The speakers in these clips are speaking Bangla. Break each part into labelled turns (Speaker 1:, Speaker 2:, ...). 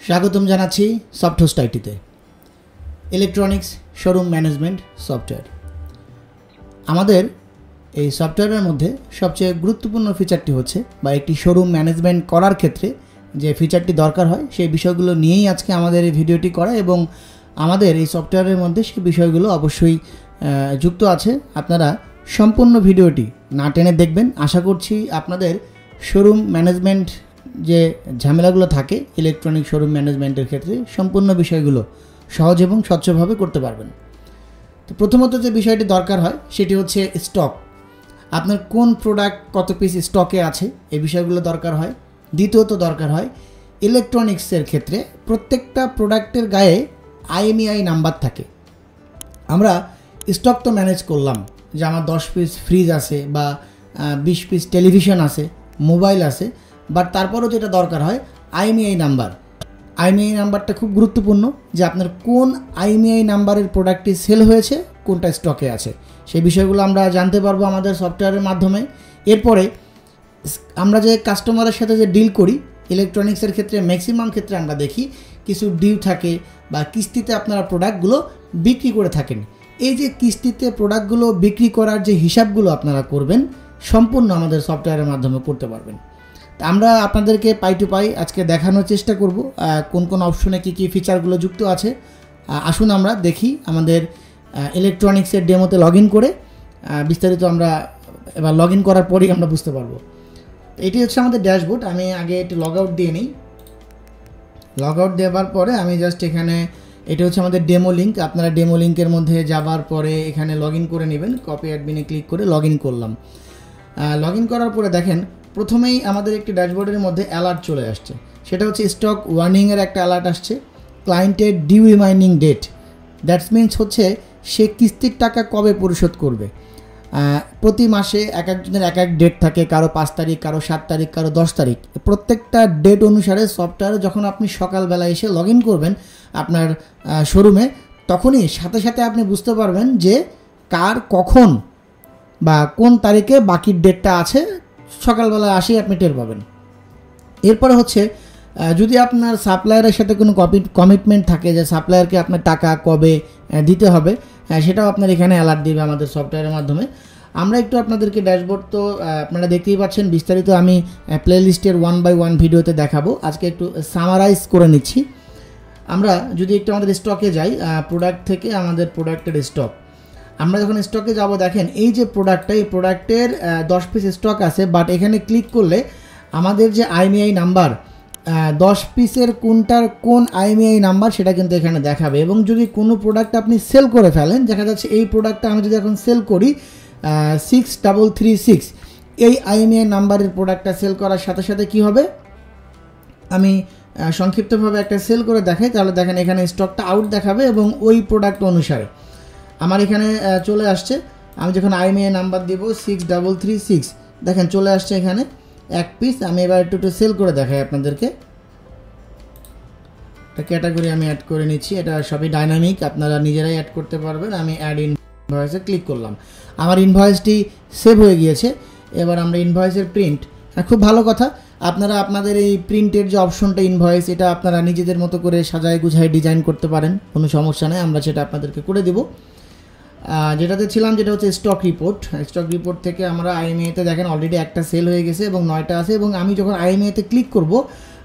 Speaker 1: স্বাগতম জানাচ্ছি সফট হোস্ট আইটিতে। Electronics showroom management software. আমাদের এই সফটওয়্যারের মধ্যে সবচেয়ে গুরুত্বপূর্ণ ফিচারটি হচ্ছে বা একটি শোরুম ম্যানেজমেন্ট করার ক্ষেত্রে যে ফিচারটি দরকার হয় সেই বিষয়গুলো নিয়েই আজকে আমাদের এই ভিডিওটি করা, এবং আমাদের এই সফটওয়্যারের মধ্যে সেই বিষয়গুলো অবশ্যই যুক্ত আছে। আপনারা সম্পূর্ণ ভিডিওটি না টেনে দেখবেন। আশা করছি আপনাদের শোরুম ম্যানেজমেন্ট যে ঝামেলাগুলো থাকে ইলেকট্রনিক শোরুম ম্যানেজমেন্টের ক্ষেত্রে সম্পূর্ণ বিষয়গুলো সহজ এবং স্বচ্ছভাবে করতে পারবেন। তো প্রথমত যে বিষয়টি দরকার হয় সেটি হচ্ছে স্টক। আপনার কোন প্রোডাক্ট কত পিস স্টকে আছে এই বিষয়গুলো দরকার হয়। দ্বিতীয়ত দরকার হয় ইলেকট্রনিক্সের ক্ষেত্রে প্রত্যেকটা প্রোডাক্টের গায়ে আইএমইআই নাম্বার থাকে। আমরা স্টক তো ম্যানেজ করলাম যে আমার 10 পিস ফ্রিজ আছে বা 20 পিস টেলিভিশন আছে, মোবাইল আছে, বাট তারপরও যেটা দরকার হয় আইএমইআই নাম্বার। আইএমইআই নাম্বারটা খুব গুরুত্বপূর্ণ যে আপনার কোন আইএমইআই নাম্বারের প্রোডাক্টটি সেল হয়েছে, কোনটা স্টকে আছে, সেই বিষয়গুলো আমরা জানতে পারবো আমাদের সফটওয়্যারের মাধ্যমে। এরপরে আমরা যে কাস্টমারের সাথে যে ডিল করি ইলেকট্রনিক্সের ক্ষেত্রে ম্যাক্সিমাম ক্ষেত্রে আমরা দেখি কিছু ডিউ থাকে বা কিস্তিতে আপনারা প্রোডাক্টগুলো বিক্রি করে থাকেন। এই যে কিস্তিতে প্রোডাক্টগুলো বিক্রি করার যে হিসাবগুলো আপনারা করবেন সম্পূর্ণ আমাদের সফটওয়্যারের মাধ্যমে করতে পারবেন। আমরা আপনাদেরকে পাই টু পাই আজকে দেখানোর চেষ্টা করব কোন কোন অপশনে কী কী ফিচারগুলো যুক্ত আছে। আসুন আমরা দেখি আমাদের ইলেকট্রনিক্সের ডেমোতে লগ ইন করে বিস্তারিত আমরা এবার লগ ইন করার পরেই আমরা বুঝতে পারবো। এটি হচ্ছে আমাদের ড্যাশবোর্ড। আমি আগে একটু লগ আউট দিয়ে নিই। লগ আউট দেওয়ার পরে আমি জাস্ট এখানে এটা হচ্ছে আমাদের ডেমো লিঙ্ক। আপনারা ডেমো লিঙ্কের মধ্যে যাবার পরে এখানে লগ ইন করে নেবেন। কপি অ্যাডমিনে ক্লিক করে লগ ইন করলাম। লগ ইন করার পরে দেখেন প্রথমেই আমাদের একটি ড্যাশবোর্ডের মধ্যে অ্যালার্ট চলে আসছে। সেটা হচ্ছে স্টক ওয়ার্নিংয়ের একটা অ্যালার্ট আসছে, ক্লায়েন্টের due reminding date. That's means হচ্ছে সে কিস্তির টাকা কবে পরিশোধ করবে। প্রতি মাসে এক একজনের এক এক ডেট থাকে, কারো 5 তারিখ, কারো 7 তারিখ, কারো 10 তারিখ। প্রত্যেকটা ডেট অনুসারে সফটওয়্যারে যখন আপনি সকালবেলা এসে লগ ইন করবেন আপনার শোরুমে, তখনই সাথে সাথে আপনি বুঝতে পারবেন যে কার কখন বা কোন তারিখে বাকির ডেটটা আছে। সকালবেলা আসেই আপনি টের পাবেন। এরপরে হচ্ছে যদি আপনার সাপ্লায়ারের সাথে কোনো কমিটমেন্ট থাকে যে সাপ্লায়ারকে আপনার টাকা কবে দিতে হবে, সেটাও আপনার এখানে অ্যালার্ট দিবে আমাদের সফটওয়্যারের মাধ্যমে। আমরা একটু আপনাদেরকে ড্যাশবোর্ড তো আপনারা দেখতেই পাচ্ছেন, বিস্তারিত আমি প্লেলিস্টের 1 বাই 1 ভিডিওতে দেখাবো। আজকে একটু সামারাইজ করে নিচ্ছি। আমরা যদি একটু আমাদের স্টকে যাই, প্রোডাক্ট থেকে আমাদের প্রোডাক্টের স্টক। আমরা যখন স্টকে যাব দেখেন এই যে প্রোডাক্টটা, এই প্রোডাক্টের 10 পিস স্টক আছে, বাট এখানে ক্লিক করলে আমাদের যে আইএমইআই নাম্বার 10 পিসের কোনটার কোন আইএমইআই নাম্বার সেটা কিন্তু এখানে দেখাবে। এবং যদি কোনো প্রোডাক্ট আপনি সেল করে ফেলেন, দেখা যাচ্ছে এই প্রোডাক্টটা আমি যদি এখন সেল করি 6336, এই আইএমইআই নাম্বারের প্রোডাক্টটা সেল করার সাথে সাথে কি হবে, আমি সংক্ষিপ্তভাবে একটা সেল করে দেখাই, তাহলে দেখেন এখানে স্টকটা আউট দেখাবে এবং ওই প্রোডাক্ট অনুসারে আমার এখানে চলে আসছে। আমি যখন আইএমইআই নাম্বার দিব 6336, দেখেন চলে আসছে এখানে 1 পিস। আমি এবার একটু সেল করে দেখাই আপনাদেরকে। একটা ক্যাটাগরি আমি অ্যাড করে নিচ্ছি, এটা সবই ডাইনামিক, আপনারা নিজেরাই অ্যাড করতে পারবেন। আমি অ্যাড ইনভয়েসে ক্লিক করলাম, আমার ইনভয়েসটি সেভ হয়ে গিয়েছে। এবার আমরা ইনভয়েসের প্রিন্ট, খুব ভালো কথা, আপনারা আপনাদের এই প্রিন্টের যে অপশনটা ইনভয়েস, এটা আপনারা নিজেদের মতো করে সাজায় গুছায় ডিজাইন করতে পারেন, কোনো সমস্যা নেই, আমরা সেটা আপনাদেরকে করে দেবো। যেটাতে ছিলাম যেটা হচ্ছে স্টক রিপোর্ট। স্টক রিপোর্ট থেকে আমরা আইএমইআইতে দেখেন অলরেডি একটা সেল হয়ে গেছে এবং 9টা আছে। এবং আমি যখন আইএমইআইতে ক্লিক করব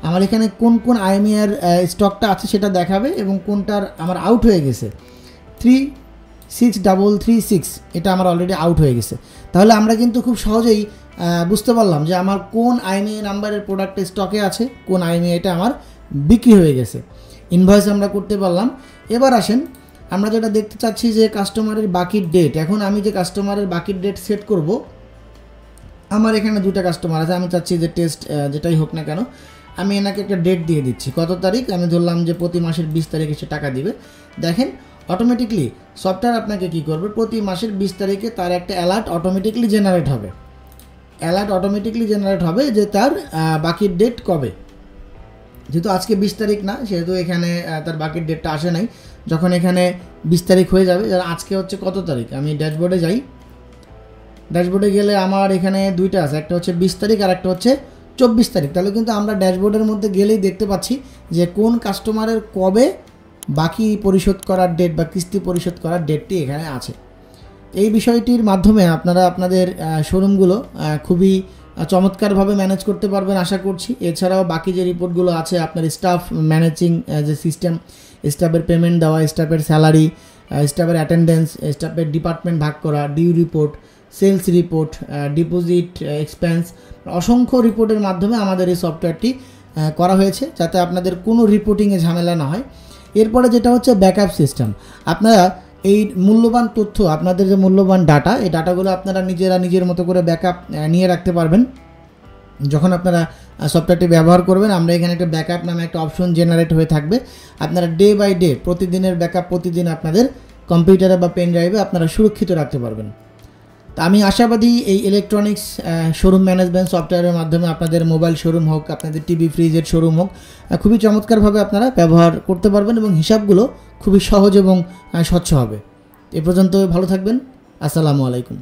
Speaker 1: আমার এখানে কোন কোন আইএমইআইয়ের স্টকটা আছে সেটা দেখাবে এবং কোনটার আমার আউট হয়ে গেছে 36336, এটা আমার অলরেডি আউট হয়ে গেছে। তাহলে আমরা কিন্তু খুব সহজেই বুঝতে পারলাম যে আমার কোন আইএমইআই নাম্বারের প্রোডাক্ট স্টকে আছে, কোন আইএমইআইটা আমার বিক্রি হয়ে গেছে। ইনভয়েস আমরা করতে পারলাম। এবার আসেন আমরা যেটা দেখতে চাচ্ছি যে কাস্টমারের বাকির ডেট। এখন আমি যে কাস্টমারের বাকির ডেট সেট করব, আমার এখানে 2টা কাস্টমার আছে। আমি চাচ্ছি যে টেস্ট যেটাই হোক না কেন, আমি এনাকে একটা ডেট দিয়ে দিচ্ছি, কত তারিখ, আমি ধরলাম যে প্রতি মাসের 20 তারিখে সে টাকা দিবে। দেখেন অটোমেটিকলি সফটওয়্যার আপনাকে কি করবে, প্রতি মাসের 20 তারিখে তার একটা অ্যালার্ট অটোমেটিকলি জেনারেট হবে। অ্যালার্ট অটোমেটিকলি জেনারেট হবে যে তার বাকির ডেট কবে। যেহেতু আজকে 20 তারিখ না, সেহেতু এখানে তার বাকির ডেটটা আসে নাই। যখন এখানে 20 তারিখ হয়ে যাবে, আজকে হচ্ছে কত তারিখ, আমি ড্যাশবোর্ডে যাই। ড্যাশবোর্ডে গেলে আমার এখানে 2টা আছে, একটা হচ্ছে 20 তারিখ আর একটা হচ্ছে 24 তারিখ, তাহলে কিন্তু আমরা ড্যাশবোর্ডের মধ্যে গেলেই দেখতে পাচ্ছি যে কোন কাস্টমারের কবে বাকি পরিশোধ করার ডেট বা কিস্তি পরিশোধ করার ডেটটি এখানে আছে। এই বিষয়টির মাধ্যমে আপনারা আপনাদের শোরুমগুলো খুবই চমৎকারভাবে ম্যানেজ করতে পারবেন আশা করছি। এছাড়াও বাকি যে রিপোর্টগুলো আছে, আপনার স্টাফ ম্যানেজিং যে সিস্টেম, স্টাফের পেমেন্ট দেওয়া, স্টাফের স্যালারি, স্টাফের অ্যাটেন্ডেন্স, স্টাফের ডিপার্টমেন্ট ভাগ করা, due report, sales report, deposit, expense, অসংখ্য রিপোর্টের মাধ্যমে আমাদের এই সফটওয়্যারটি করা হয়েছে যাতে আপনাদের কোনো রিপোর্টিংয়ে ঝামেলা না হয়। এরপরে যেটা হচ্ছে ব্যাকআপ সিস্টেম। আপনারা এই মূল্যবান তথ্য, আপনাদের যে মূল্যবান ডাটা, এই ডাটাগুলো আপনারা নিজের মতো করে ব্যাকআপ নিয়ে রাখতে পারবেন। যখন আপনারা সফটওয়্যারটি ব্যবহার করবেন, আমরা এখানে একটা ব্যাকআপ নামে একটা অপশন জেনারেট হয়ে থাকবে। আপনারা ডে বাই ডে প্রতিদিনের ব্যাকআপ প্রতিদিন আপনাদের কম্পিউটারে বা পেন ড্রাইভে আপনারা সুরক্ষিত রাখতে পারবেন। তা আমি আশাবাদী এই ইলেকট্রনিক্স শোরুম ম্যানেজমেন্ট সফটওয়্যারের মাধ্যমে আপনাদের মোবাইল শোরুম হোক, আপনাদের টিভি ফ্রিজের শোরুম হোক, খুবই চমৎকারভাবে আপনারা ব্যবহার করতে পারবেন এবং হিসাবগুলো খুবই সহজ এবং স্বচ্ছ হবে। এ পর্যন্ত ভালো থাকবেন। আসসালামু আলাইকুম।